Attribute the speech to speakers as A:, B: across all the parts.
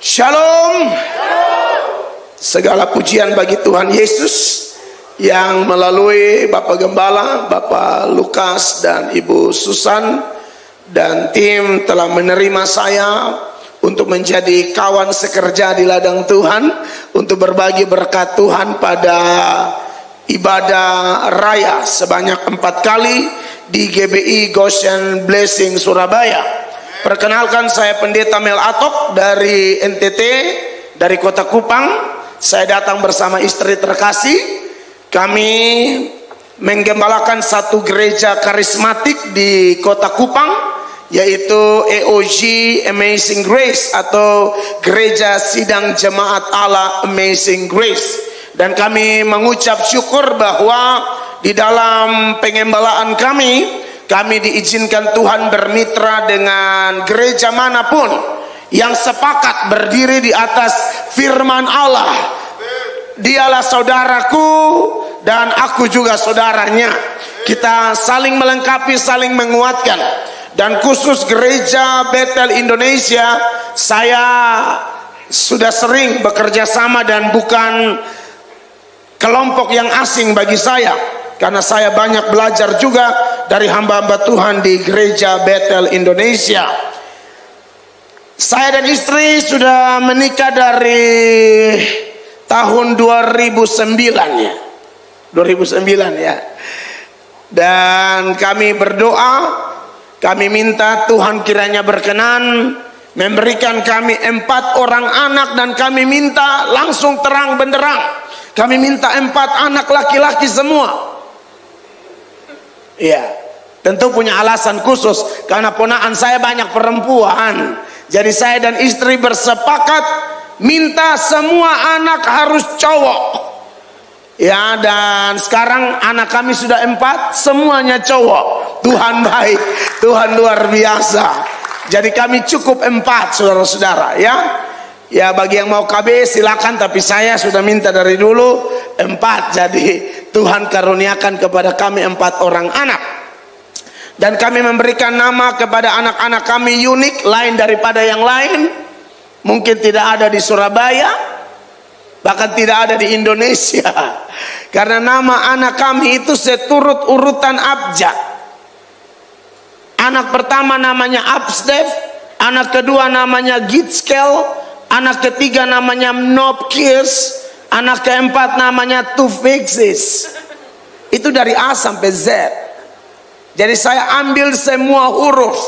A: Shalom. Segala pujian bagi Tuhan Yesus yang melalui Bapak Gembala, Bapak Lukas dan Ibu Susan dan tim telah menerima saya untuk menjadi kawan sekerja di ladang Tuhan, untuk berbagi berkat Tuhan pada ibadah raya sebanyak 4 kali di GBI Goshen Blessing Surabaya. Perkenalkan, saya Pendeta Mel Atok dari NTT, dari Kota Kupang. Saya datang bersama istri terkasih. Kami menggembalakan satu gereja karismatik di Kota Kupang, yaitu EOG Amazing Grace atau Gereja Sidang Jemaat Allah Amazing Grace. Dan kami mengucap syukur bahwa di dalam pengembalaan kami diizinkan Tuhan bermitra dengan gereja manapun yang sepakat berdiri di atas firman Allah. Dialah saudaraku dan aku juga saudaranya. Kita saling melengkapi, saling menguatkan. Dan khusus gereja Bethel Indonesia, saya sudah sering bekerja sama dan bukan kelompok yang asing bagi saya, karena saya banyak belajar juga dari hamba-hamba Tuhan di gereja Bethel Indonesia. Saya dan istri sudah menikah dari tahun 2009 ya. 2009 ya. Dan kami berdoa, kami minta Tuhan kiranya berkenan memberikan kami 4 orang anak, dan kami minta langsung terang benderang, kami minta 4 anak laki-laki semua. Iya, tentu punya alasan khusus karena ponakan saya banyak perempuan. Jadi saya dan istri bersepakat minta semua anak harus cowok. Ya, dan sekarang anak kami sudah 4, semuanya cowok. Tuhan baik, Tuhan luar biasa. Jadi kami cukup 4, saudara-saudara ya. Ya, bagi yang mau KB silakan, tapi saya sudah minta dari dulu 4. Jadi Tuhan karuniakan kepada kami 4 orang anak. Dan kami memberikan nama kepada anak-anak kami unik, lain daripada yang lain. Mungkin tidak ada di Surabaya, bahkan tidak ada di Indonesia. Karena nama anak kami itu seturut urutan abjad. Anak pertama namanya Absdev, anak kedua namanya Gitskel, anak ketiga namanya Nopkirs, anak keempat namanya Tufixis. Itu dari A sampai Z. Jadi saya ambil semua huruf,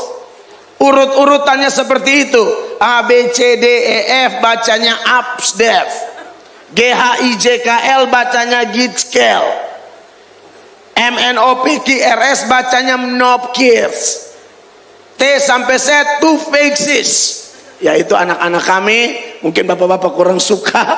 A: urut-urutannya seperti itu. A, B, C, D, E, F bacanya Absdev. G, H, I, J, K, L bacanya Gitskel. M, N, O, P, Q, R, S bacanya Nopkirs. T sampai Z Tufixis. Ya, itu anak-anak kami. Mungkin bapak-bapak kurang suka,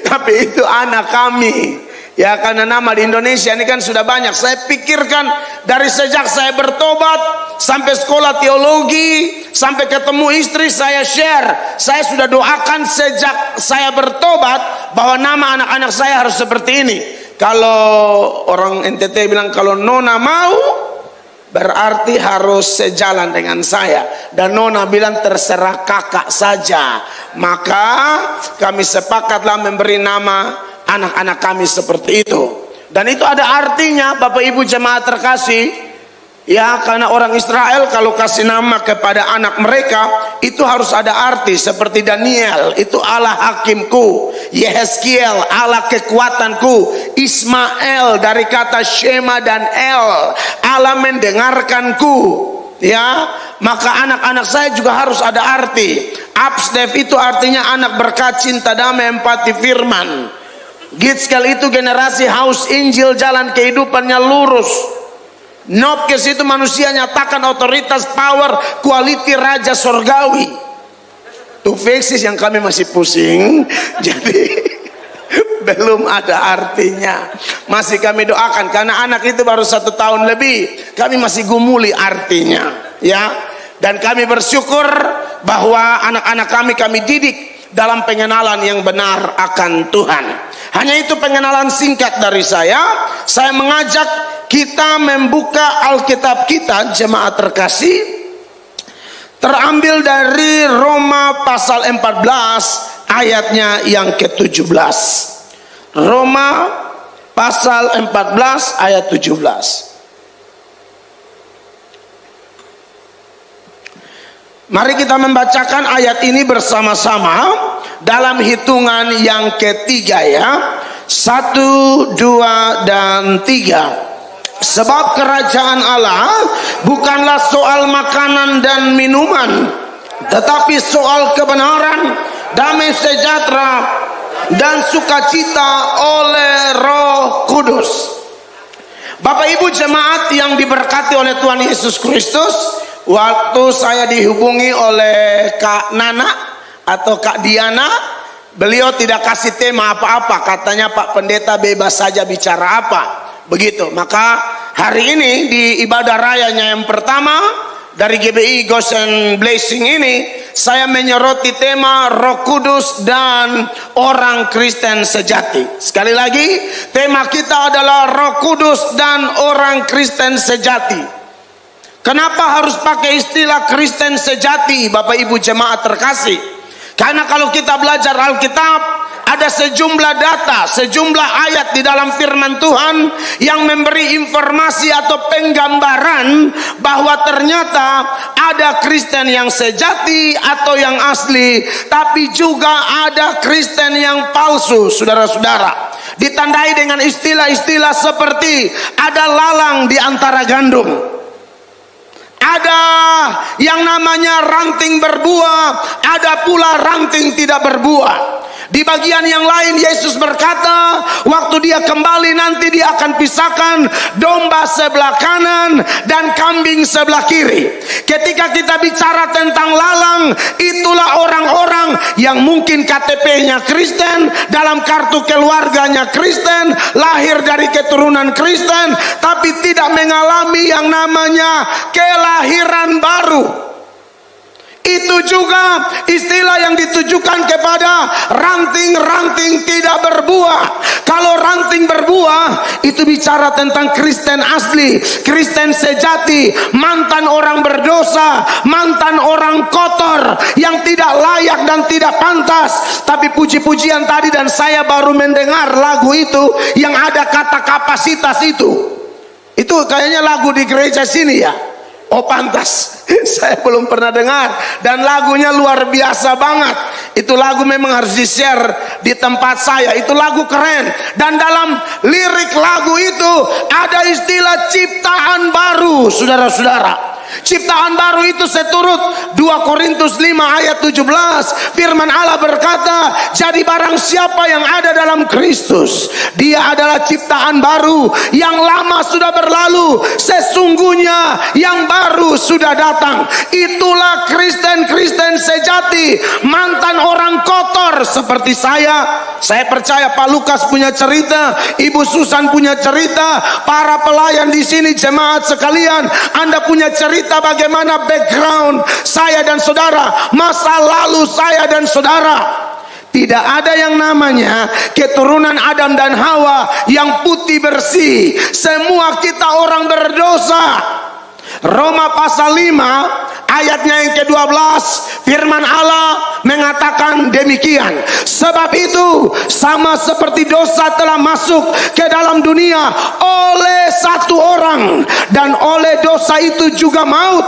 A: tapi itu anak kami. Ya, karena nama di Indonesia ini kan sudah banyak. Saya pikirkan dari sejak saya bertobat sampai sekolah teologi, sampai ketemu istri, saya share. Saya sudah doakan sejak saya bertobat bahwa nama anak-anak saya harus seperti ini. Kalau orang NTT bilang kalau Nona mau, berarti harus sejalan dengan saya. Dan Nona bilang terserah kakak saja. Maka kami sepakatlah memberi nama anak-anak kami seperti itu. Dan itu ada artinya, Bapak Ibu jemaat terkasih. Ya, karena orang Israel kalau kasih nama kepada anak mereka itu harus ada arti. Seperti Daniel, itu Allah hakimku. Yehezkiel, Allah kekuatanku. Ismael dari kata Shema dan El, Allah mendengarkanku. Ya, maka anak-anak saya juga harus ada arti. Absdev itu artinya anak berkat, cinta, damai, empati, firman. Gitskel itu generasi haus Injil, jalan kehidupannya lurus. Nopkes itu manusia nyatakan otoritas, power, quality raja sorgawi. Tufixis yang kami masih pusing, jadi belum ada artinya. Masih kami doakan karena anak itu baru 1 tahun lebih. Kami masih gumuli artinya, ya. Dan kami bersyukur bahwa anak-anak kami didik dalam pengenalan yang benar akan Tuhan. Hanya itu pengenalan singkat dari saya. Saya mengajak kita membuka Alkitab kita, jemaat terkasih, terambil dari Roma pasal 14 ayatnya yang ke-17. Roma pasal 14 ayat 17. Mari kita membacakan ayat ini bersama-sama dalam hitungan yang ketiga ya. 1, 2, dan 3. Sebab kerajaan Allah bukanlah soal makanan dan minuman, tetapi soal kebenaran, damai sejahtera, dan sukacita oleh Roh Kudus. Bapak Ibu jemaat yang diberkati oleh Tuhan Yesus Kristus, waktu saya dihubungi oleh Kak Nana atau Kak Diana, beliau tidak kasih tema apa-apa, katanya Pak Pendeta bebas saja bicara apa. Begitu, maka hari ini di ibadah rayanya yang pertama dari GBI Ghost and Blessing ini, saya menyoroti tema Roh Kudus dan orang Kristen sejati. Sekali lagi, tema kita adalah Roh Kudus dan orang Kristen sejati. Kenapa harus pakai istilah Kristen sejati, Bapak Ibu jemaat terkasih? Karena kalau kita belajar Alkitab, ada sejumlah data, sejumlah ayat di dalam firman Tuhan yang memberi informasi atau penggambaran bahwa ternyata ada Kristen yang sejati atau yang asli, tapi juga ada Kristen yang palsu, saudara-saudara. Ditandai dengan istilah-istilah seperti ada lalang di antara gandum, ada yang namanya ranting berbuah, ada pula ranting tidak berbuah. Di bagian yang lain Yesus berkata, waktu dia kembali nanti dia akan pisahkan domba sebelah kanan dan kambing sebelah kiri. Ketika kita bicara tentang lalang, itulah orang-orang yang mungkin KTP-nya Kristen, dalam kartu keluarganya Kristen, lahir dari keturunan Kristen, tapi tidak mengalami yang namanya kelahiran baru. Itu juga istilah yang ditujukan kepada ranting-ranting tidak berbuah. Kalau ranting berbuah, itu bicara tentang Kristen asli, Kristen sejati, mantan orang berdosa, mantan orang kotor yang tidak layak dan tidak pantas. Tapi puji-pujian tadi, dan saya baru mendengar lagu itu yang ada kata kapasitas itu. Itu kayaknya lagu di gereja sini ya. Oh pantas, saya belum pernah dengar, dan lagunya luar biasa banget. Itu lagu memang harus di-share di tempat saya. Itu lagu keren. Dan dalam lirik lagu itu ada istilah ciptaan baru, saudara-saudara. Ciptaan baru itu seturut 2 Korintus 5 ayat 17. Firman Allah berkata, jadi barang siapa yang ada dalam Kristus, dia adalah ciptaan baru. Yang lama sudah berlalu, sesungguhnya yang baru sudah datang. Itulah Kristen-Kristen sejati, mantan orang kotor seperti saya. Saya percaya Pak Lukas punya cerita, Ibu Susan punya cerita, para pelayan di sini jemaat sekalian, Anda punya cerita bagaimana background saya dan saudara, masa lalu saya dan saudara. Tidak ada yang namanya keturunan Adam dan Hawa yang putih bersih. Semua kita orang berdosa. Roma pasal 5 ayatnya yang ke-12, firman Allah mengatakan demikian. Sebab itu sama seperti dosa telah masuk ke dalam dunia oleh satu orang, dan oleh dosa itu juga maut.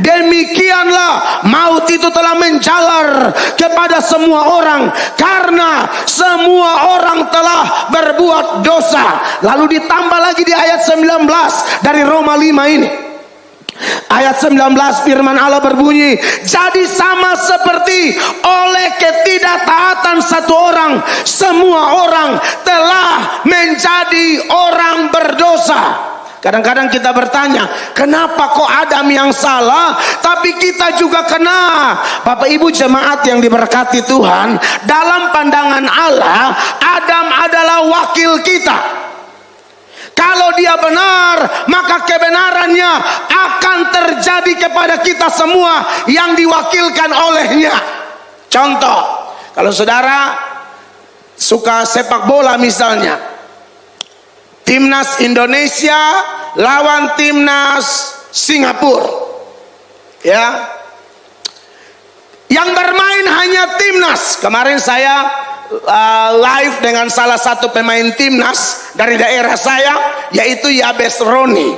A: Demikianlah maut itu telah menjalar kepada semua orang, karena semua orang telah berbuat dosa. Lalu ditambah lagi di ayat 19 dari Roma 5 ini. Ayat 19 firman Allah berbunyi, jadi sama seperti oleh ketidaktaatan satu orang, semua orang telah menjadi orang berdosa. Kadang-kadang kita bertanya, kenapa kok Adam yang salah tapi kita juga kena? Bapak Ibu jemaat yang diberkati Tuhan, dalam pandangan Allah, Adam adalah wakil kita. Kalau dia benar, maka kebenarannya akan terjadi kepada kita semua yang diwakilkan olehnya. Contoh, kalau saudara suka sepak bola misalnya, timnas Indonesia lawan timnas Singapura, ya, Yang bermain hanya timnas. Kemarin saya live dengan salah satu pemain timnas dari daerah saya, yaitu Yabes Roni.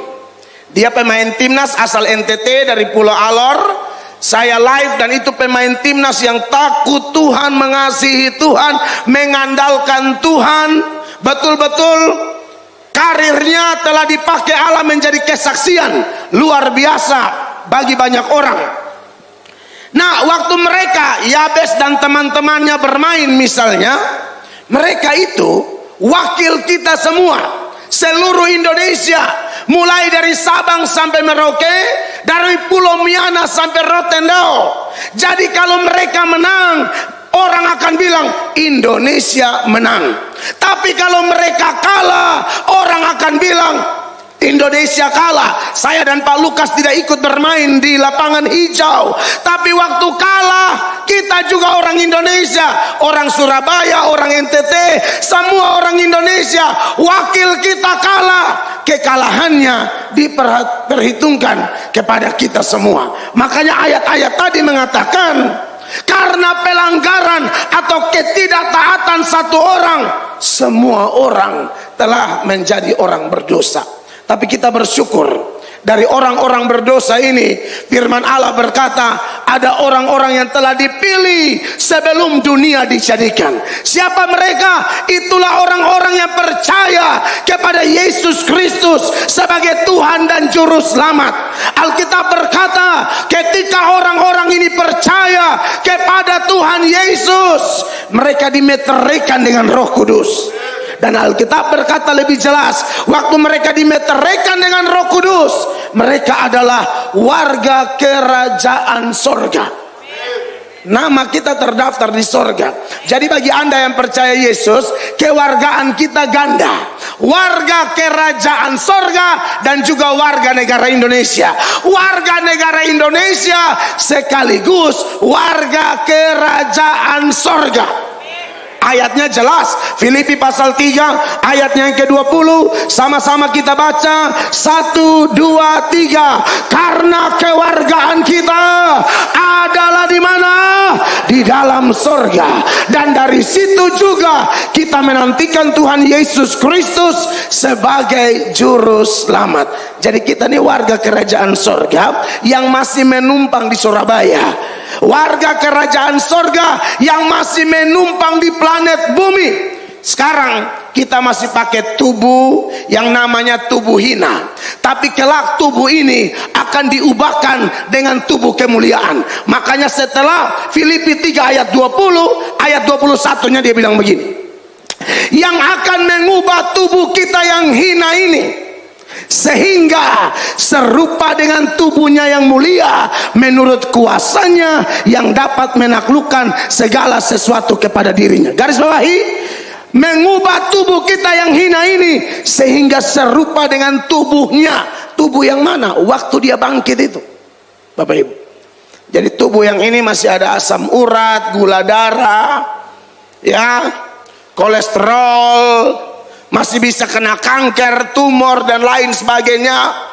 A: Dia pemain timnas asal NTT dari Pulau Alor. Saya live dan itu pemain timnas yang takut Tuhan, mengasihi Tuhan, mengandalkan Tuhan. Betul-betul karirnya telah dipakai Allah menjadi kesaksian luar biasa bagi banyak orang. Nah, waktu mereka, Yabes dan teman-temannya bermain misalnya, mereka itu wakil kita semua, seluruh Indonesia, mulai dari Sabang sampai Merauke, dari Pulau Miana sampai Rotendao. Jadi kalau mereka menang, orang akan bilang Indonesia menang. Tapi kalau mereka kalah, orang akan bilang Indonesia kalah. Saya dan Pak Lukas tidak ikut bermain di lapangan hijau, tapi waktu kalah kita juga orang Indonesia, orang Surabaya, orang NTT, semua orang Indonesia. Wakil kita kalah, kekalahannya diperhitungkan kepada kita semua. Makanya ayat-ayat tadi mengatakan, karena pelanggaran atau ketidaktaatan satu orang, semua orang telah menjadi orang berdosa. Tapi kita bersyukur, dari orang-orang berdosa ini firman Allah berkata, ada orang-orang yang telah dipilih sebelum dunia dijadikan. Siapa mereka? Itulah orang-orang yang percaya kepada Yesus Kristus sebagai Tuhan dan Juru Selamat. Alkitab berkata, ketika orang-orang ini percaya kepada Tuhan Yesus, mereka dimeteraikan dengan Roh Kudus. Dan Alkitab berkata lebih jelas, waktu mereka dimeteraikan dengan Roh Kudus, mereka adalah warga kerajaan sorga. Nama kita terdaftar di sorga. Jadi bagi Anda yang percaya Yesus, kewargaan kita ganda, warga kerajaan sorga dan juga warga negara Indonesia. Warga negara Indonesia sekaligus warga kerajaan sorga. Ayatnya jelas, Filipi pasal 3 ayatnya yang ke-20. Sama-sama kita baca, 1, 2, 3. Karena kewargaan kita adalah di mana? Di dalam sorga. Dan dari situ juga kita menantikan Tuhan Yesus Kristus sebagai Juru Selamat. Jadi kita ini warga kerajaan sorga yang masih menumpang di Surabaya, warga kerajaan sorga yang masih menumpang di planet bumi. Sekarang kita masih pakai tubuh yang namanya tubuh hina, tapi kelak tubuh ini akan diubahkan dengan tubuh kemuliaan. Makanya setelah Filipi 3 ayat 20, ayat 21 nya dia bilang begini, yang akan mengubah tubuh kita yang hina ini sehingga serupa dengan tubuhnya yang mulia menurut kuasanya yang dapat menaklukkan segala sesuatu kepada dirinya. Garis bawahi, mengubah tubuh kita yang hina ini sehingga serupa dengan tubuhnya. Tubuh yang mana? Waktu dia bangkit itu, Bapak Ibu. Jadi tubuh yang ini masih ada asam urat, gula darah, ya, kolesterol, masih bisa kena kanker, tumor dan lain sebagainya.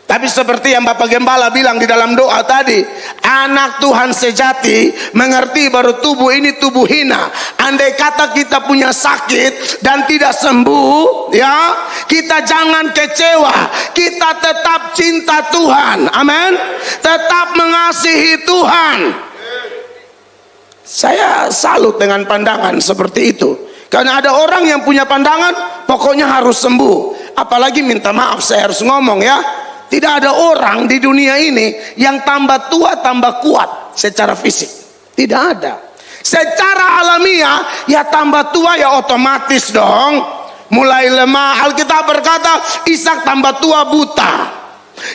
A: Tapi seperti yang Bapak Gembala bilang di dalam doa tadi, anak Tuhan sejati mengerti baru tubuh ini tubuh hina. Andai kata kita punya sakit dan tidak sembuh, ya, kita jangan kecewa. Kita tetap cinta Tuhan, amin. Tetap mengasihi Tuhan. Saya salut dengan pandangan seperti itu. Karena ada orang yang punya pandangan pokoknya harus sembuh. Apalagi minta maaf saya harus ngomong ya, tidak ada orang di dunia ini yang tambah tua tambah kuat secara fisik. Tidak ada. Secara alamiah ya tambah tua ya otomatis dong mulai lemah. Alkitab berkata Ishak tambah tua buta,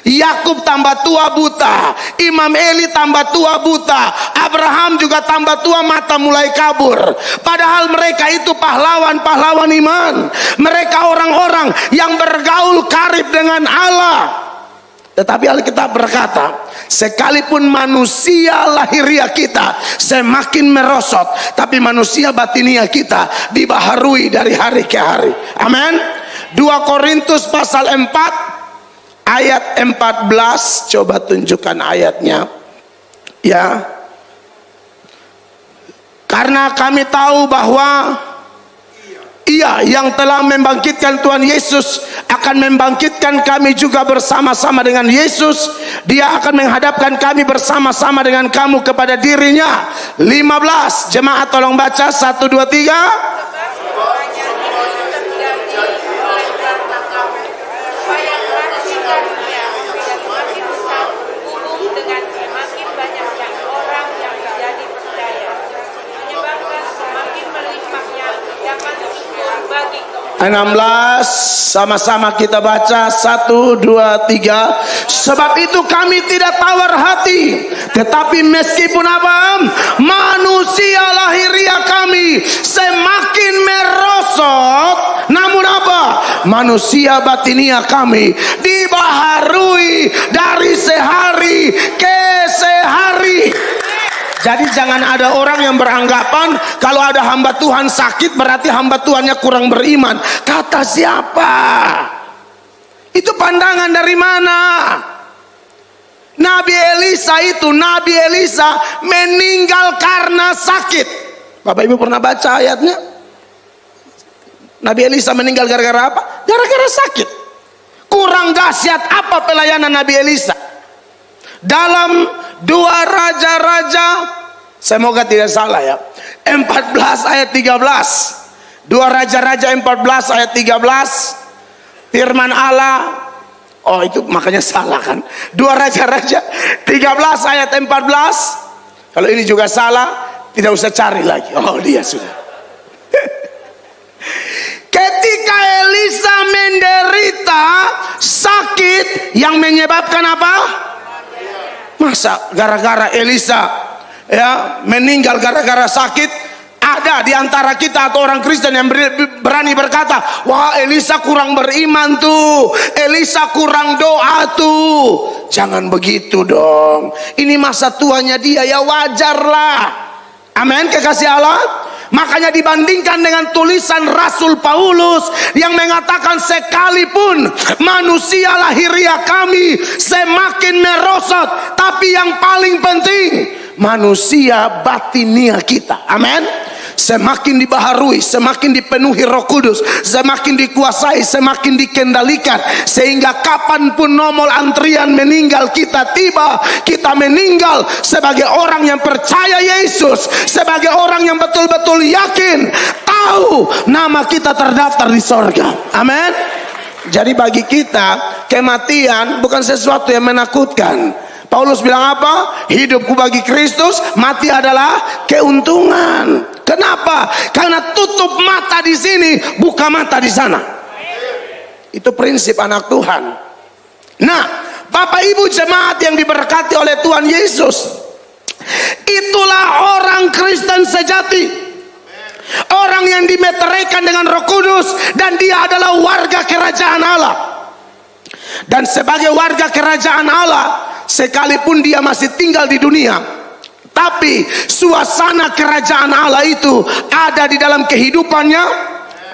A: Yakub tambah tua buta, Imam Eli tambah tua buta, Abraham juga tambah tua mata mulai kabur. Padahal mereka itu pahlawan-pahlawan iman. Mereka orang-orang yang bergaul karib dengan Allah. Tetapi Alkitab berkata, sekalipun manusia lahiriah kita semakin merosot, tapi manusia batinia kita dibaharui dari hari ke hari. Amin. 2 Korintus pasal 4 ayat 14, coba tunjukkan ayatnya. Ya. Karena kami tahu bahwa Ia yang telah membangkitkan Tuhan Yesus akan membangkitkan kami juga bersama-sama dengan Yesus. Dia akan menghadapkan kami bersama-sama dengan kamu kepada dirinya. 15, jemaat tolong baca 1, 2, 3.
B: bagi
A: 16, sama-sama kita baca 1, 2, 3. Sebab itu kami tidak tawar hati, tetapi meskipun apa, manusia lahiriah kami semakin merosot, namun apa, manusia batinia kami dibaharui dari sehari ke sehari. Jadi jangan ada orang yang beranggapan kalau ada hamba Tuhan sakit berarti hamba Tuhannya kurang beriman. Kata siapa? Itu pandangan dari mana? Nabi Elisa meninggal karena sakit. Bapak Ibu pernah baca ayatnya? Nabi Elisa meninggal gara-gara apa? Gara-gara sakit. Kurang dahsyat apa pelayanan Nabi Elisa? Dalam 2 Raja-Raja, semoga tidak salah ya, 14 ayat 13. 2 Raja-Raja 14 ayat 13, firman Allah, oh itu makanya salah kan. 2 Raja-Raja 13 ayat 14. Kalau ini juga salah, tidak usah cari lagi. Oh dia sudah. Ketika Elisa menderita sakit yang menyebabkan apa? Masa gara-gara Elisa ya meninggal gara-gara sakit? Ada di antara kita atau orang Kristen yang berani berkata, wah Elisa kurang beriman tuh, Elisa kurang doa tuh. Jangan begitu dong, ini masa tuanya dia, ya wajarlah. Amin, kekasih Allah. Makanya dibandingkan dengan tulisan Rasul Paulus yang mengatakan sekalipun manusia lahiriah kami semakin merosot, tapi yang paling penting manusia batinia kita, amin, semakin dibaharui, semakin dipenuhi Roh Kudus, semakin dikuasai, semakin dikendalikan, sehingga kapanpun nomor antrian meninggal kita tiba, kita meninggal sebagai orang yang percaya Yesus, sebagai orang yang betul-betul yakin, tahu nama kita terdaftar di sorga, amin. Jadi bagi kita kematian bukan sesuatu yang menakutkan. Paulus bilang apa? Hidupku bagi Kristus, mati adalah keuntungan. Kenapa? Karena tutup mata di sini, buka mata di sana. Itu prinsip anak Tuhan. Nah, Bapak Ibu jemaat yang diberkati oleh Tuhan Yesus, itulah orang Kristen sejati. Orang yang dimeteraikan dengan Roh Kudus dan dia adalah warga kerajaan Allah. Dan sebagai warga kerajaan Allah, sekalipun dia masih tinggal di dunia, tapi suasana kerajaan Allah itu ada di dalam kehidupannya,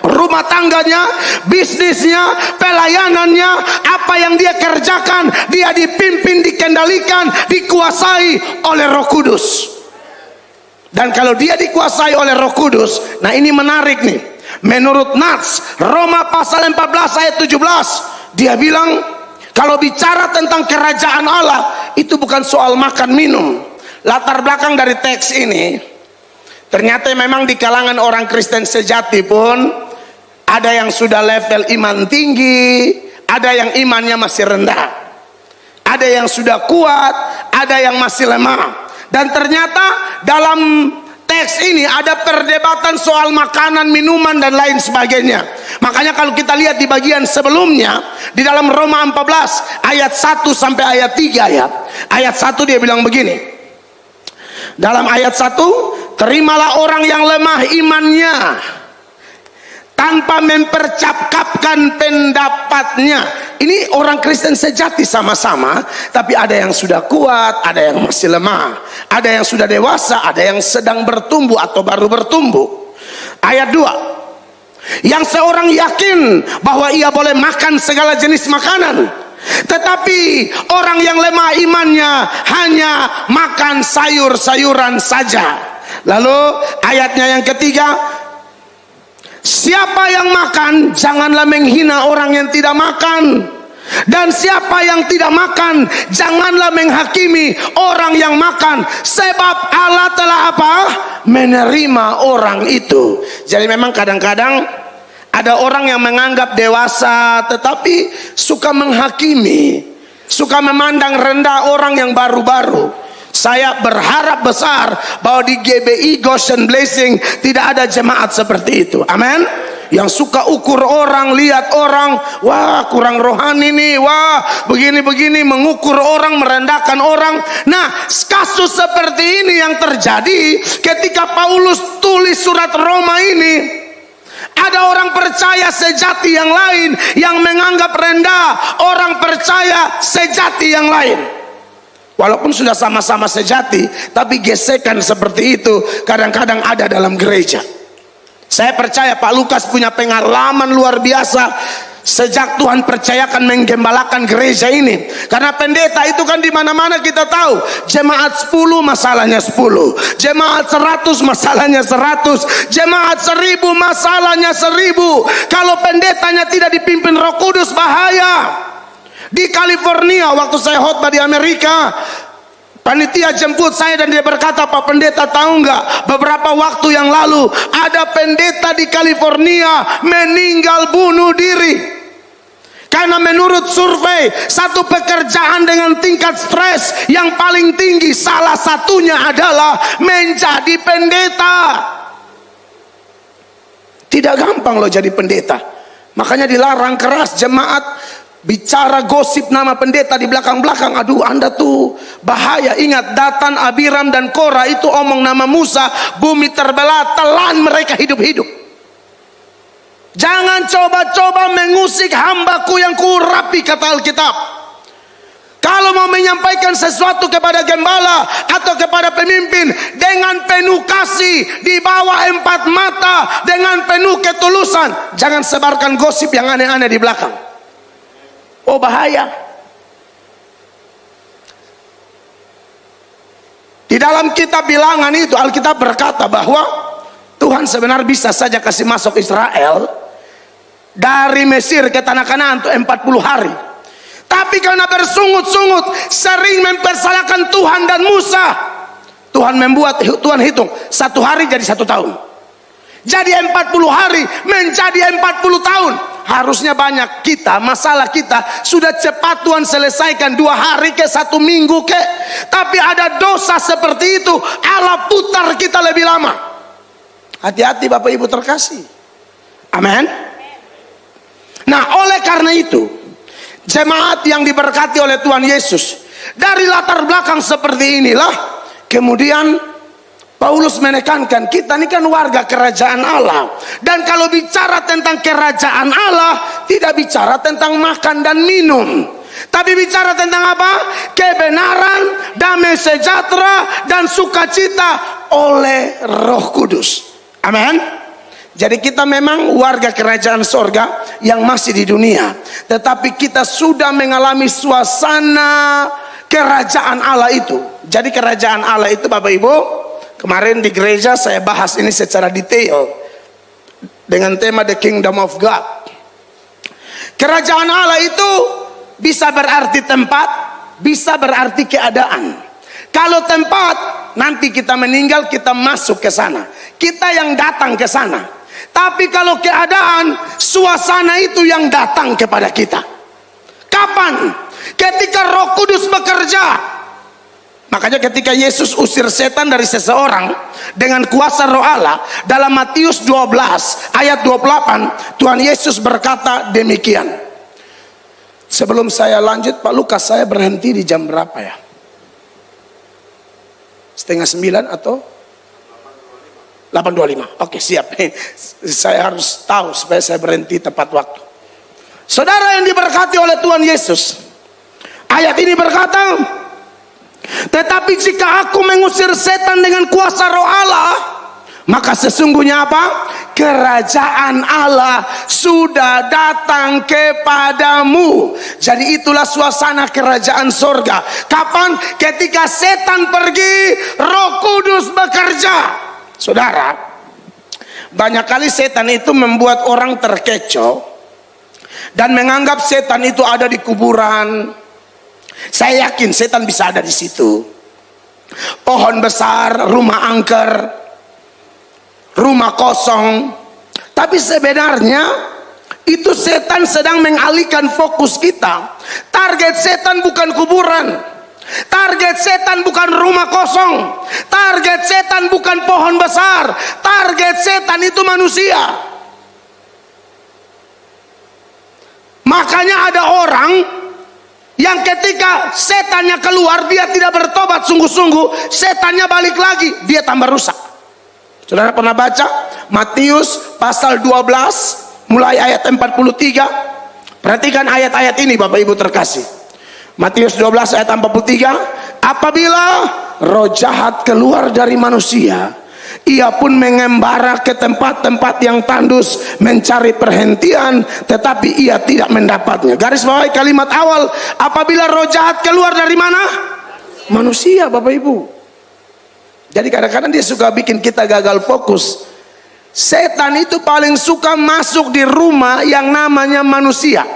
A: rumah tangganya, bisnisnya, pelayanannya, apa yang dia kerjakan, dia dipimpin, dikendalikan, dikuasai oleh Roh Kudus. Dan kalau dia dikuasai oleh Roh Kudus, nah ini menarik nih. Menurut Nats, Roma pasal 14 ayat 17, dia bilang kalau bicara tentang kerajaan Allah itu bukan soal makan minum. Latar belakang dari teks ini, ternyata memang di kalangan orang Kristen sejati pun ada yang sudah level iman tinggi, ada yang imannya masih rendah, ada yang sudah kuat, ada yang masih lemah. Dan ternyata dalam teks ini ada perdebatan soal makanan, minuman dan lain sebagainya. Makanya kalau kita lihat di bagian sebelumnya, di dalam Roma 14 ayat 1 sampai ayat 3 ya. Ayat 1 dia bilang begini. Dalam ayat 1, terimalah orang yang lemah imannya tanpa mempercakapkan pendapatnya. Ini orang Kristen sejati sama-sama, tapi ada yang sudah kuat, ada yang masih lemah, ada yang sudah dewasa, ada yang sedang bertumbuh atau baru bertumbuh. Ayat 2, yang seorang yakin bahwa ia boleh makan segala jenis makanan, tetapi orang yang lemah imannya hanya makan sayur-sayuran saja. Lalu ayatnya yang ketiga, siapa yang makan janganlah menghina orang yang tidak makan, dan siapa yang tidak makan janganlah menghakimi orang yang makan, sebab Allah telah apa? Menerima orang itu. Jadi memang kadang-kadang ada orang yang menganggap dewasa tetapi suka menghakimi, suka memandang rendah orang yang baru-baru. Saya berharap besar bahwa di GBI Goshen Blessing tidak ada jemaat seperti itu. Amin. Yang suka ukur orang, lihat orang, wah kurang rohani nih, wah begini-begini, mengukur orang, merendahkan orang. Nah, kasus seperti ini yang terjadi ketika Paulus tulis surat Roma ini. Ada orang percaya sejati yang lain yang menganggap rendah orang percaya sejati yang lain. Walaupun sudah sama-sama sejati, tapi gesekan seperti itu kadang-kadang ada dalam gereja. Saya percaya Pak Lukas punya pengalaman luar biasa sejak Tuhan percayakan menggembalakan gereja ini. Karena pendeta itu kan di mana-mana kita tahu, jemaat 10 masalahnya 10, jemaat 100 masalahnya 100, jemaat 1000 masalahnya 1000. Kalau pendetanya tidak dipimpin Roh Kudus, bahaya. Di California waktu saya khotbah di Amerika, panitia jemput saya dan dia berkata, Pak Pendeta tahu nggak, beberapa waktu yang lalu ada pendeta di California meninggal bunuh diri. Karena menurut survei, satu pekerjaan dengan tingkat stres yang paling tinggi salah satunya adalah menjadi pendeta. Tidak gampang loh jadi pendeta. Makanya dilarang keras jemaat bicara gosip nama pendeta di belakang-belakang. Aduh, Anda tuh bahaya. Ingat, Datan, Abiram dan Korah itu omong nama Musa, bumi terbelah, telan mereka hidup-hidup. Jangan coba-coba mengusik hambaku yang kurapi, kata Alkitab. Kalau mau menyampaikan sesuatu kepada gembala atau kepada pemimpin dengan penuh kasih, di bawah 4 mata, dengan penuh ketulusan, jangan sebarkan gosip yang aneh-aneh di belakang. Oh, bahaya. Di dalam kitab Bilangan itu Alkitab berkata bahwa Tuhan sebenarnya bisa saja kasih masuk Israel dari Mesir ke tanah Kanaan untuk 40 hari. Tapi karena bersungut-sungut sering mempersalahkan Tuhan dan Musa, Tuhan hitung 1 hari jadi 1 tahun. Jadi 40 hari menjadi 40 tahun. Harusnya banyak kita, masalah kita sudah cepat Tuhan selesaikan 2 hari ke 1 minggu ke. Tapi ada dosa seperti itu, Allah putar kita lebih lama. Hati-hati Bapak Ibu terkasih. Amin. Nah, oleh karena itu, jemaat yang diberkati oleh Tuhan Yesus, dari latar belakang seperti inilah kemudian Paulus menekankan, kita ini kan warga kerajaan Allah. Dan kalau bicara tentang kerajaan Allah, tidak bicara tentang makan dan minum, tapi bicara tentang apa? Kebenaran, damai sejahtera, dan sukacita oleh Roh Kudus. Amin. Jadi kita memang warga kerajaan sorga yang masih di dunia, tetapi kita sudah mengalami suasana kerajaan Allah itu. Jadi kerajaan Allah itu Bapak Ibu, kemarin di gereja saya bahas ini secara detail dengan tema The Kingdom of God. Kerajaan Allah itu bisa berarti tempat, bisa berarti keadaan. Kalau tempat, nanti kita meninggal kita masuk ke sana, kita yang datang ke sana. Tapi kalau keadaan, suasana itu yang datang kepada kita. Kapan? Ketika Roh Kudus bekerja. Makanya ketika Yesus usir setan dari seseorang dengan kuasa Roh Allah, dalam Matius 12 ayat 28, Tuhan Yesus berkata demikian. Sebelum saya lanjut, Pak Lukas, saya berhenti di jam berapa ya? 8:30 atau 8:25? Oke, siap. Saya harus tahu supaya saya berhenti tepat waktu. Saudara yang diberkati oleh Tuhan Yesus, ayat ini berkata, tetapi jika aku mengusir setan dengan kuasa Roh Allah, maka sesungguhnya apa? Kerajaan Allah sudah datang kepadamu. Jadi itulah suasana kerajaan sorga. Kapan? Ketika setan pergi, Roh Kudus bekerja. saudara, banyak kali setan itu membuat orang terkecoh dan menganggap setan itu ada di kuburan. Saya yakin setan bisa ada di situ. Pohon besar, rumah angker, rumah kosong. Tapi sebenarnya itu setan sedang mengalihkan fokus kita. Target setan bukan kuburan. Target setan bukan rumah kosong. Target setan bukan pohon besar. Target setan itu manusia. Makanya ada orang yang ketika setannya keluar, dia tidak bertobat sungguh-sungguh, setannya balik lagi, dia tambah rusak. Saudara pernah baca Matius pasal 12 mulai ayat 43? Perhatikan ayat-ayat ini Bapak Ibu terkasih. Matius 12 ayat 43, apabila roh jahat keluar dari manusia, ia pun mengembara ke tempat-tempat yang tandus mencari perhentian, tetapi ia tidak mendapatnya. Garis bawahi kalimat awal, apabila roh jahat keluar dari mana? Manusia, Bapak Ibu. Jadi kadang-kadang dia suka bikin kita gagal fokus. Setan itu paling suka masuk di rumah yang namanya manusia.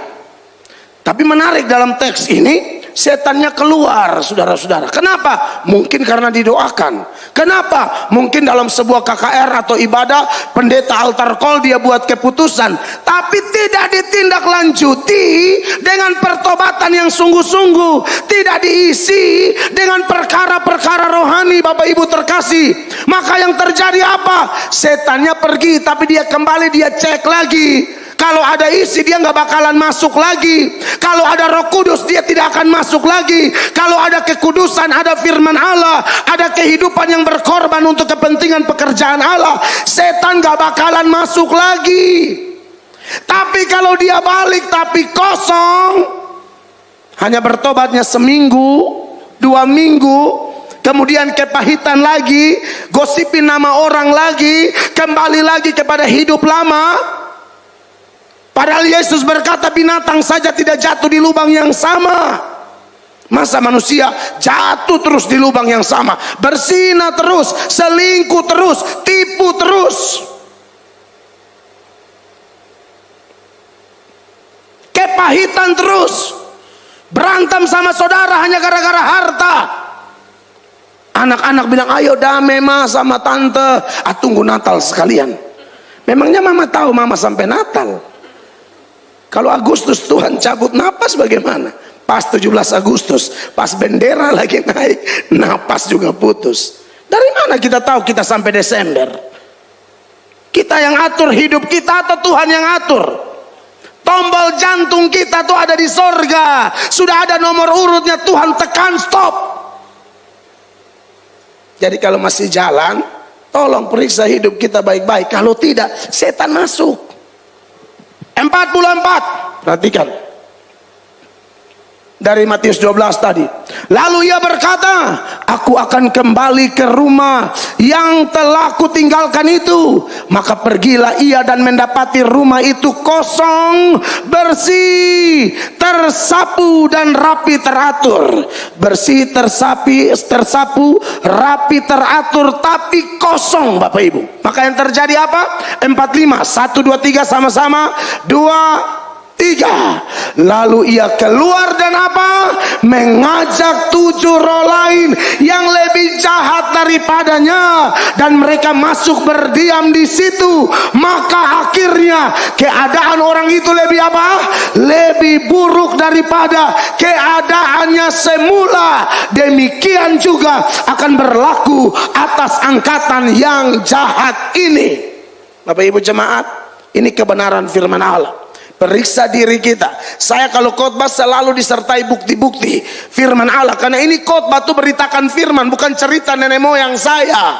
A: Tapi menarik dalam teks ini, setannya keluar, saudara-saudara. Kenapa? Mungkin karena didoakan. Kenapa? Mungkin dalam sebuah KKR atau ibadah, pendeta altar call dia buat keputusan, tapi tidak ditindaklanjuti dengan pertobatan yang sungguh-sungguh, tidak diisi dengan perkara-perkara rohani, Bapak Ibu terkasih. Maka yang terjadi apa? Setannya pergi, tapi dia kembali, dia cek lagi. Kalau ada isi, dia nggak bakalan masuk lagi. Kalau ada Roh Kudus, dia tidak akan masuk lagi. Kalau ada kekudusan, ada firman Allah, ada kehidupan yang berkorban untuk kepentingan pekerjaan Allah, setan nggak bakalan masuk lagi. Tapi kalau dia balik tapi kosong, hanya bertobatnya seminggu, 2 minggu, kemudian kepahitan lagi, gosipin nama orang lagi, kembali lagi kepada hidup lama. Padahal Yesus berkata binatang saja tidak jatuh di lubang yang sama. Masa manusia jatuh terus di lubang yang sama, berzina terus, selingkuh terus, tipu terus, kepahitan terus, berantem sama saudara hanya gara-gara harta. Anak-anak bilang, ayo damai ma sama tante, tunggu Natal sekalian. Memangnya mama tahu mama sampai Natal? Kalau Agustus Tuhan cabut napas bagaimana? Pas 17 Agustus, pas bendera lagi naik, napas juga putus. Dari mana kita tahu kita sampai Desember? Kita yang atur hidup kita atau Tuhan yang atur? Tombol jantung kita tuh ada di sorga. Sudah ada nomor urutnya, Tuhan tekan stop. Jadi kalau masih jalan, tolong periksa hidup kita baik-baik. Kalau tidak, setan masuk. 44, perhatikan dari Matius 12 tadi. Lalu ia berkata, aku akan kembali ke rumah yang telah kutinggalkan itu. Maka pergilah ia dan mendapati rumah itu kosong, bersih, tersapu dan rapi teratur. Bersih, tersapu, rapi teratur, tapi kosong, Bapak Ibu. Maka yang terjadi apa? 45, 1, 2, 3 sama-sama, 2, 3. Lalu ia keluar dan apa? Mengajak 7 roh lain yang lebih jahat daripadanya, dan mereka masuk berdiam di situ. Maka akhirnya keadaan orang itu lebih apa? Lebih buruk daripada keadaannya semula. Demikian juga akan berlaku atas angkatan yang jahat ini. Bapak Ibu jemaat, ini kebenaran firman Allah. Periksa diri kita. Saya kalau khotbah selalu disertai bukti-bukti firman Allah, karena ini khotbah itu beritakan firman, bukan cerita nenek moyang saya.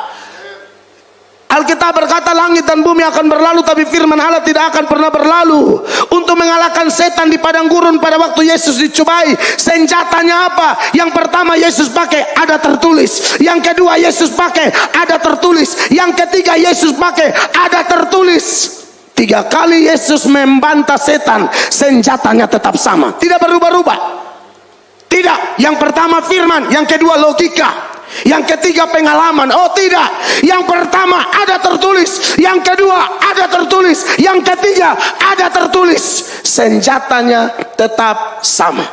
A: Alkitab berkata langit dan bumi akan berlalu, tapi firman Allah tidak akan pernah berlalu. Untuk mengalahkan setan di padang gurun pada waktu Yesus dicobai, senjatanya apa? Yang pertama Yesus pakai ada tertulis, yang kedua Yesus pakai ada tertulis, yang ketiga Yesus pakai ada tertulis. 3 kali Yesus membantah setan, senjatanya tetap sama, tidak berubah-ubah. Tidak, yang pertama firman, yang kedua logika, Yang ketiga pengalaman. Oh tidak. Yang pertama ada tertulis. Yang kedua ada tertulis. Yang ketiga ada tertulis. Senjatanya tetap sama.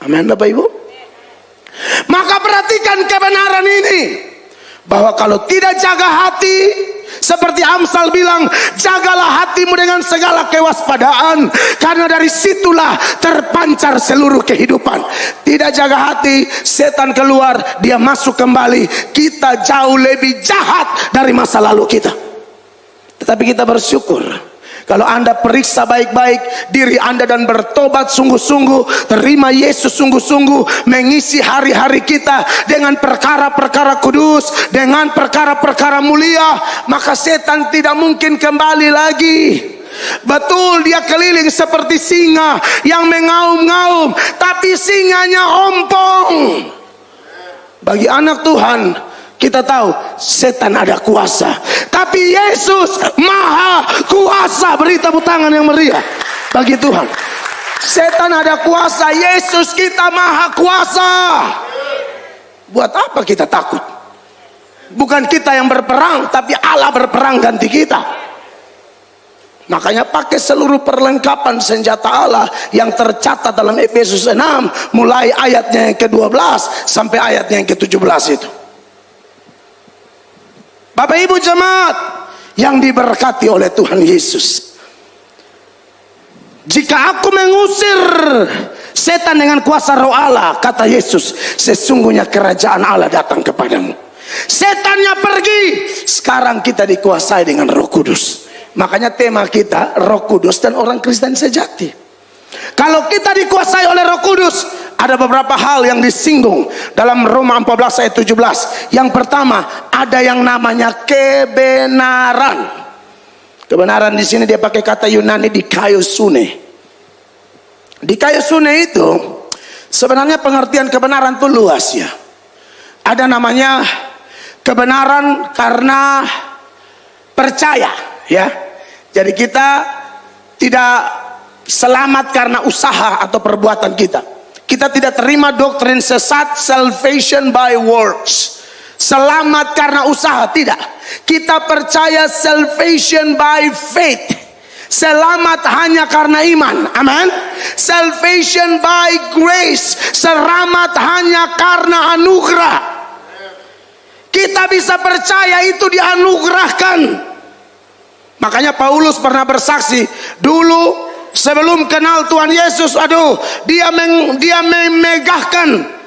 A: Amin Bapak Ibu. Maka perhatikan kebenaran ini. Bahwa kalau tidak jaga hati, seperti Amsal bilang, jagalah hatimu dengan segala kewaspadaan, karena dari situlah terpancar seluruh kehidupan. Tidak jaga hati, setan keluar, dia masuk kembali. Kita jauh lebih jahat dari masa lalu kita. Tetapi kita bersyukur kalau Anda periksa baik-baik diri Anda dan bertobat sungguh-sungguh, terima Yesus sungguh-sungguh, mengisi hari-hari kita dengan perkara-perkara kudus, dengan perkara-perkara mulia, maka setan tidak mungkin kembali lagi. Betul, dia keliling seperti singa yang mengaum-ngaum, tapi singanya ompong. Bagi anak Tuhan, kita tahu setan ada kuasa, tapi Yesus maha kuasa. Beri tepuk tangan yang meriah bagi Tuhan. Setan ada kuasa, Yesus kita maha kuasa. Buat apa kita takut? Bukan kita yang berperang, tapi Allah berperang ganti kita. Makanya pakai seluruh perlengkapan senjata Allah yang tercatat dalam Efesus 6, mulai ayatnya yang ke-12 sampai ayatnya yang ke-17 itu. Bapak Ibu jemaat yang diberkati oleh Tuhan Yesus, jika aku mengusir setan dengan kuasa roh Allah, kata Yesus, sesungguhnya kerajaan Allah datang kepadamu. Setannya pergi. Sekarang kita dikuasai dengan Roh Kudus. Makanya tema kita Roh Kudus dan orang Kristen sejati. Kalau kita dikuasai oleh Roh Kudus, ada beberapa hal yang disinggung dalam Roma 14 ayat 17. Yang pertama, ada yang namanya kebenaran. Kebenaran di sini dia pakai kata Yunani dikaiosune. Dikaiosune itu sebenarnya pengertian kebenaran itu luas ya. Ada namanya kebenaran karena percaya ya. Jadi kita tidak selamat karena usaha atau perbuatan kita. Kita tidak terima doktrin sesat salvation by works. Selamat karena usaha, tidak. Kita percaya salvation by faith. Selamat hanya karena iman. Amin. Salvation by grace. Selamat hanya karena anugerah. Kita bisa percaya itu dianugerahkan. Makanya Paulus pernah bersaksi dulu sebelum kenal Tuhan Yesus, dia memegahkan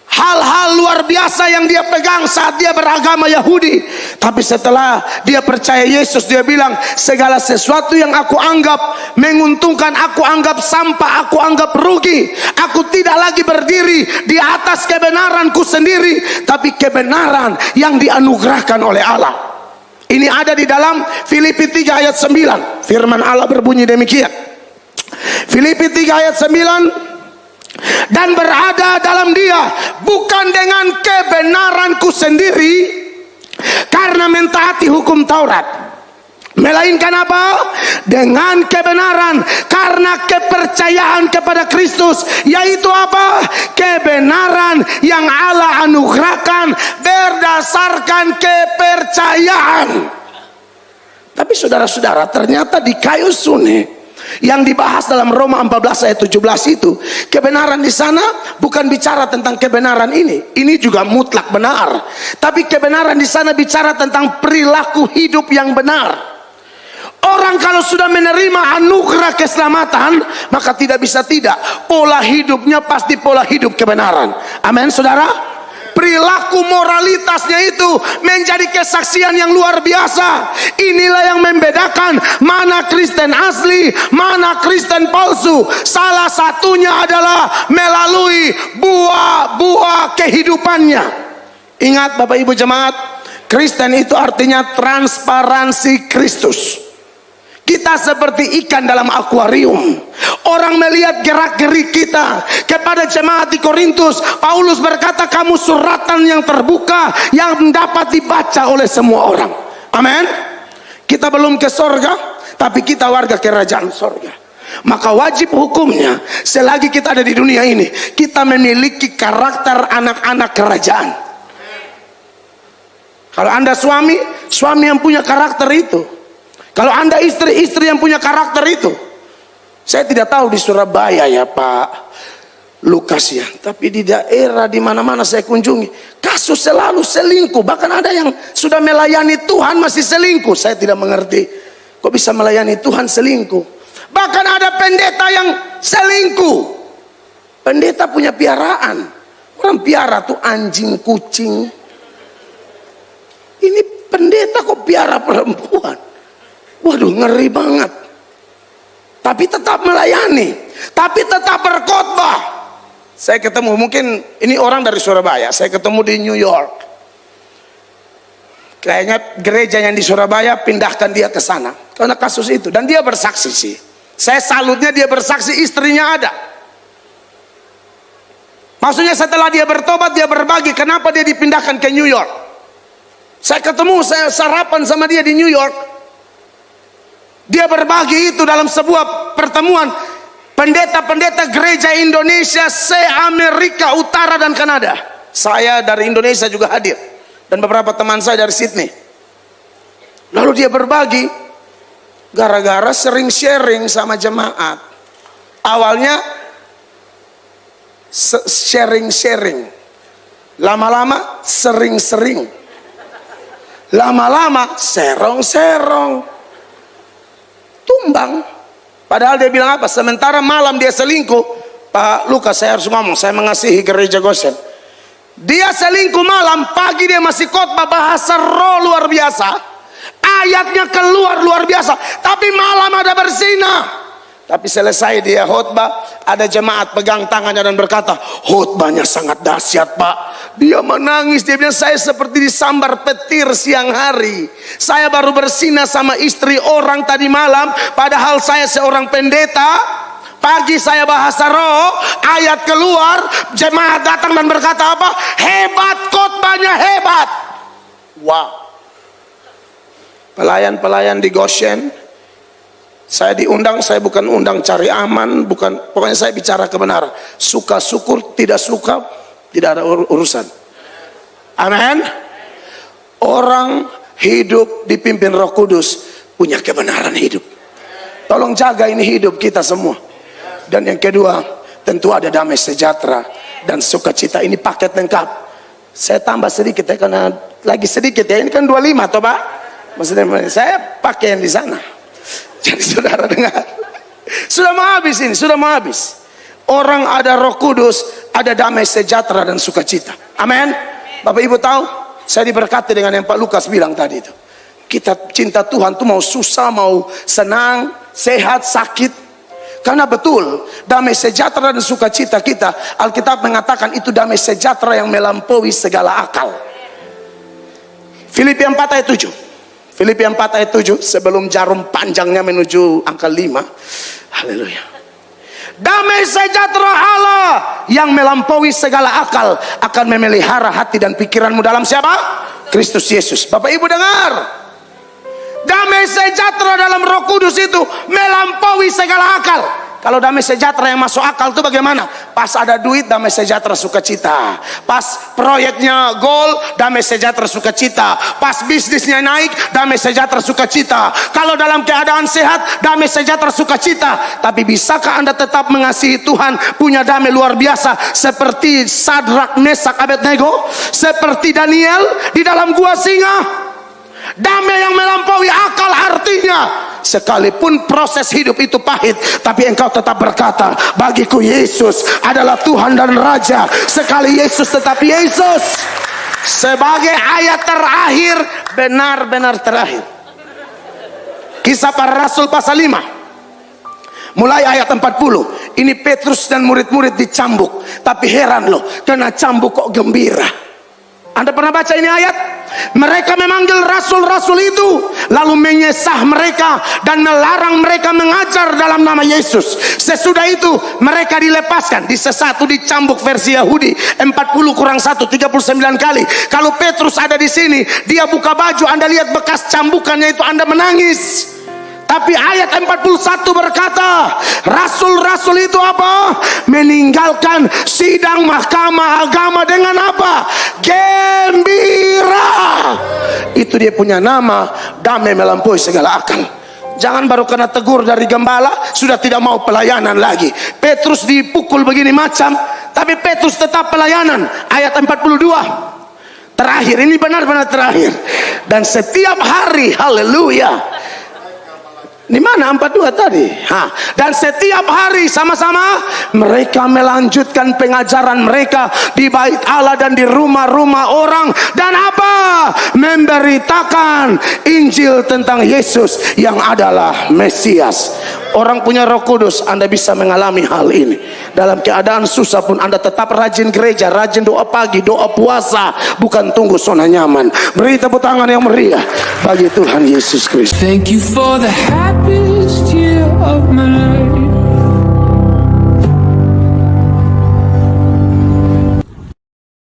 A: hal-hal luar biasa yang dia pegang saat dia beragama Yahudi. Tapi setelah dia percaya Yesus, dia bilang, segala sesuatu yang aku anggap menguntungkan, aku anggap sampah, aku anggap rugi. Aku tidak lagi berdiri di atas kebenaranku sendiri, tapi kebenaran yang dianugerahkan oleh Allah. Ini ada di dalam Filipi 3 ayat 9. Firman Allah berbunyi demikian. Filipi 3 ayat 9. Dan berada dalam dia, bukan dengan kebenaranku sendiri, karena mentaati hukum Taurat, melainkan apa? Dengan kebenaran karena kepercayaan kepada Kristus, yaitu apa? Kebenaran yang Allah anugerahkan berdasarkan kepercayaan. Tapi saudara-saudara, ternyata di kaiosune yang dibahas dalam Roma 14 ayat 17 itu, kebenaran di sana bukan bicara tentang kebenaran ini. Ini juga mutlak benar. Tapi kebenaran di sana bicara tentang perilaku hidup yang benar. Orang kalau sudah menerima anugerah keselamatan, maka tidak bisa tidak, pola hidupnya pasti pola hidup kebenaran. Amin saudara. Perilaku moralitasnya itu menjadi kesaksian yang luar biasa. Inilah yang membedakan mana Kristen asli, mana Kristen palsu. Salah satunya adalah melalui buah-buah kehidupannya. Ingat Bapak Ibu jemaat, Kristen itu artinya transparansi Kristus. Kita seperti ikan dalam akuarium. Orang melihat gerak-gerik kita. Kepada jemaat di Korintus, Paulus berkata, kamu suratan yang terbuka yang dapat dibaca oleh semua orang. Amin. Kita belum ke sorga, tapi kita warga kerajaan sorga. Maka wajib hukumnya selagi kita ada di dunia ini, kita memiliki karakter anak-anak kerajaan. Kalau Anda suami, suami yang punya karakter itu. Kalau Anda istri, istri yang punya karakter itu. Saya tidak tahu di Surabaya ya Pak Lukas ya, tapi di daerah di mana-mana saya kunjungi, kasus selalu selingkuh. Bahkan ada yang sudah melayani Tuhan masih selingkuh. Saya tidak mengerti, kok bisa melayani Tuhan selingkuh. Bahkan ada pendeta yang selingkuh. Pendeta punya piaraan. Orang piara tuh anjing, kucing. Ini pendeta kok piara perempuan. Waduh, ngeri banget. Tapi tetap melayani, tapi tetap berkhotbah. Saya ketemu, mungkin ini orang dari Surabaya, saya ketemu di New York. Kayaknya gereja yang di Surabaya pindahkan dia ke sana karena kasus itu, dan dia bersaksi sih. Saya salutnya dia bersaksi, istrinya ada. Maksudnya setelah dia bertobat, dia berbagi kenapa dia dipindahkan ke New York. Saya ketemu, saya sarapan sama dia di New York. Dia berbagi itu dalam sebuah pertemuan pendeta-pendeta gereja Indonesia se-Amerika Utara dan Kanada. Saya dari Indonesia juga hadir, dan beberapa teman saya dari Sydney. Lalu dia berbagi gara-gara sering sharing sama jemaat. Awalnya sharing-sharing, lama-lama sering-sering, lama-lama serong-serong, tumbang. Padahal dia bilang apa? Sementara malam dia selingkuh. Pak Lukas, saya harus ngomong, saya mengasihi gereja Goshen. Dia selingkuh malam, pagi dia masih khotbah bahasa roh luar biasa. Ayatnya keluar luar biasa, tapi malam ada bersinah. Tapi selesai dia khotbah, ada jemaat pegang tangannya dan berkata, khotbahnya sangat dahsyat Pak. Dia menangis, dia bilang, saya seperti disambar petir siang hari. Saya baru bersinah sama istri orang tadi malam, padahal saya seorang pendeta. Pagi saya bahasa roh, ayat keluar, jemaat datang dan berkata apa? Hebat, khotbahnya hebat. Wow. Pelayan-pelayan di Goshen, saya diundang, saya bukan undang cari aman, bukan, pokoknya saya bicara kebenaran. Suka syukur, tidak suka, tidak ada urusan. Amin. Orang hidup dipimpin Roh Kudus punya kebenaran hidup. Tolong jaga ini hidup kita semua. Dan yang kedua, tentu ada damai sejahtera dan sukacita. Ini paket lengkap. Saya tambah sedikit ya, karena lagi sedikit ya. Ini kan 25 toh Pak. Maksudnya saya pakai yang di sana. Jadi saudara dengar, sudah mau habis ini, sudah mau habis. Orang ada Roh Kudus, ada damai sejahtera dan sukacita. Amin. Bapak Ibu tahu, saya diberkati dengan yang Pak Lukas bilang tadi itu. Kita cinta Tuhan tuh mau susah, mau senang, sehat, sakit. Karena betul, damai sejahtera dan sukacita kita, Alkitab mengatakan itu damai sejahtera yang melampaui segala akal. Filipi 4 ayat 7. Filipi 4 ayat 7, sebelum jarum panjangnya menuju angka 5. Haleluya. Damai sejahtera Allah yang melampaui segala akal akan memelihara hati dan pikiranmu dalam siapa? Kristus Yesus. Bapak Ibu dengar, damai sejahtera dalam Roh Kudus itu melampaui segala akal. Kalau damai sejahtera yang masuk akal itu bagaimana? Pas ada duit, damai sejahtera sukacita. Pas proyeknya gol, damai sejahtera sukacita. Pas bisnisnya naik, damai sejahtera sukacita. Kalau dalam keadaan sehat, damai sejahtera sukacita. Tapi bisakah Anda tetap mengasihi Tuhan, punya damai luar biasa seperti Sadrak, Mesak, Abednego, seperti Daniel di dalam gua singa? Damai yang melampaui akal artinya, sekalipun proses hidup itu pahit, tapi engkau tetap berkata, bagiku Yesus adalah Tuhan dan Raja. Sekali Yesus tetap Yesus. Sebagai ayat terakhir, benar-benar terakhir, Kisah Para Rasul pasal 5 mulai ayat 40. Ini Petrus dan murid-murid dicambuk, tapi heran loh, karena cambuk kok gembira. Anda pernah baca ini ayat? Mereka memanggil rasul-rasul itu, lalu menyesah mereka dan melarang mereka mengajar dalam nama Yesus. Sesudah itu mereka dilepaskan. Di sesatu dicambuk versi Yahudi 40 kurang 1, 39 kali. Kalau Petrus ada di sini, dia buka baju, Anda lihat bekas cambukannya itu, Anda menangis. Tapi ayat 41 berkata, rasul-rasul itu apa? Meninggalkan sidang mahkamah agama dengan apa? Gembira. Itu dia punya nama, damai melampaui segala akal. Jangan baru kena tegur dari gembala sudah tidak mau pelayanan lagi. Petrus dipukul begini macam, tapi Petrus tetap pelayanan. Ayat 42 terakhir, ini benar-benar terakhir. Dan setiap hari, haleluya. Di mana 42 tadi? Dan setiap hari sama-sama mereka melanjutkan pengajaran mereka di bait Allah dan di rumah-rumah orang, dan apa? Memberitakan Injil tentang Yesus yang adalah Mesias. Orang punya Roh Kudus, Anda bisa mengalami hal ini. Dalam keadaan susah pun Anda tetap rajin gereja, rajin doa pagi, doa puasa, bukan tunggu zona nyaman. Beri tepuk tangan yang meriah bagi Tuhan Yesus Kristus.
B: Thank you for the happiest year of my life.